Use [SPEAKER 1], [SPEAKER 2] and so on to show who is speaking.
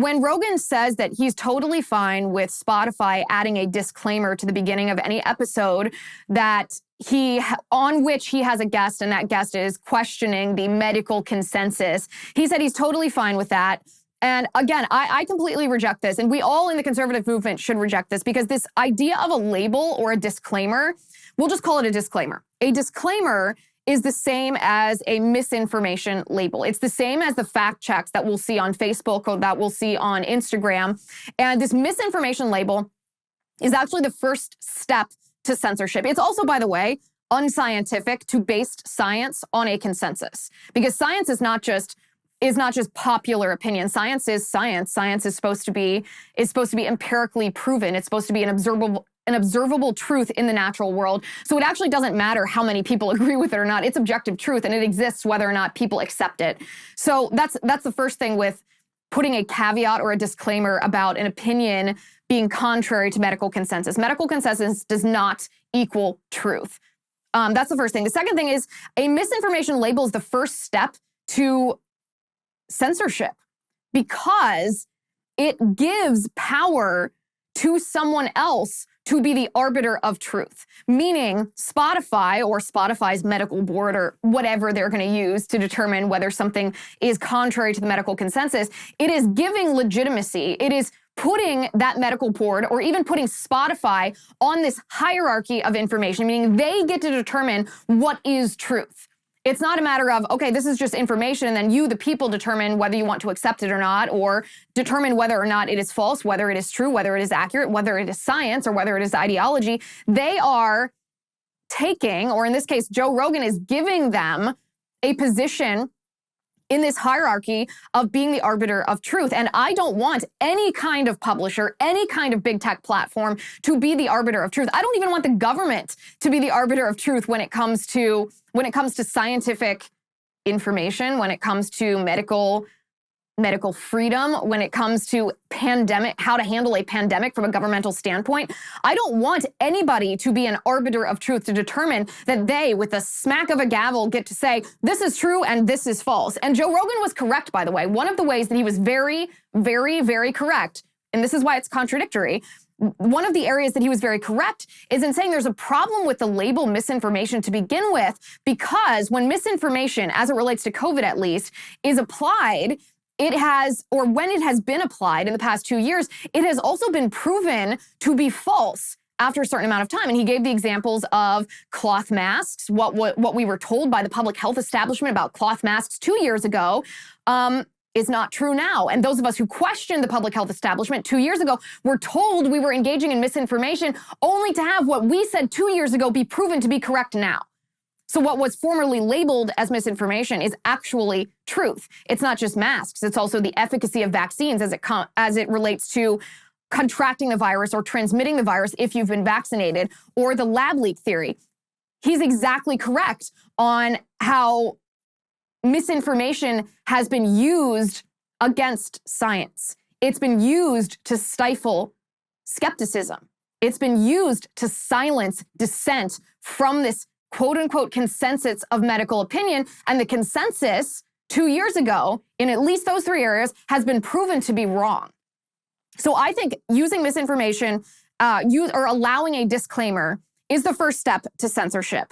[SPEAKER 1] when Rogan says that he's totally fine with Spotify adding a disclaimer to the beginning of any episode that on which he has a guest and that guest is questioning the medical consensus, he said he's totally fine with that. And again, I completely reject this. And we all in the conservative movement should reject this, because this idea of a label or a disclaimer, we'll just call it a disclaimer. A disclaimer is the same as a misinformation label. It's the same as the fact checks that we'll see on Facebook or that we'll see on Instagram. And this misinformation label is actually the first step to censorship. It's also, by the way, unscientific to base science on a consensus, because science is not just popular opinion. Science is science. Science is supposed to be empirically proven. It's supposed to be an observable truth in the natural world. So it actually doesn't matter how many people agree with it or not. It's objective truth, and it exists whether or not people accept it. So that's the first thing with putting a caveat or a disclaimer about an opinion being contrary to medical consensus. Medical consensus does not equal truth. That's the first thing. The second thing is a misinformation label is the first step to censorship, because it gives power to someone else to be the arbiter of truth, meaning Spotify or Spotify's medical board or whatever they're going to use to determine whether something is contrary to the medical consensus. It is giving legitimacy. It is putting that medical board or even putting Spotify on this hierarchy of information, meaning they get to determine what is truth. It's not a matter of, okay, this is just information, and then you, the people, determine whether you want to accept it or not, or determine whether or not it is false, whether it is true, whether it is accurate, whether it is science, or whether it is ideology. They are taking, or in this case, Joe Rogan is giving them a position in this hierarchy of being the arbiter of truth. And I don't want any kind of publisher, any kind of big tech platform to be the arbiter of truth. I don't even want the government to be the arbiter of truth when it comes to scientific information, when it comes to medical freedom, when it comes to how to handle a pandemic from a governmental standpoint. I don't want anybody to be an arbiter of truth to determine that they, with a smack of a gavel, get to say, this is true and this is false. And Joe Rogan was correct, by the way. One of the ways that he was very, very, very correct, and this is why it's contradictory, one of the areas that he was very correct is in saying there's a problem with the label misinformation to begin with, because when misinformation, as it relates to COVID at least, is applied, when it has been applied in the past 2 years, it has also been proven to be false after a certain amount of time. And he gave the examples of cloth masks, what we were told by the public health establishment about cloth masks 2 years ago, is not true now. And those of us who questioned the public health establishment 2 years ago were told we were engaging in misinformation, only to have what we said 2 years ago be proven to be correct now. So what was formerly labeled as misinformation is actually truth. It's not just masks. It's also the efficacy of vaccines as it relates to contracting the virus or transmitting the virus if you've been vaccinated, or the lab leak theory. He's exactly correct on how misinformation has been used against science. It's been used to stifle skepticism. It's been used to silence dissent from this quote-unquote consensus of medical opinion. And the consensus 2 years ago, in at least those 3 areas, has been proven to be wrong. So I think using misinformation or allowing a disclaimer is the first step to censorship.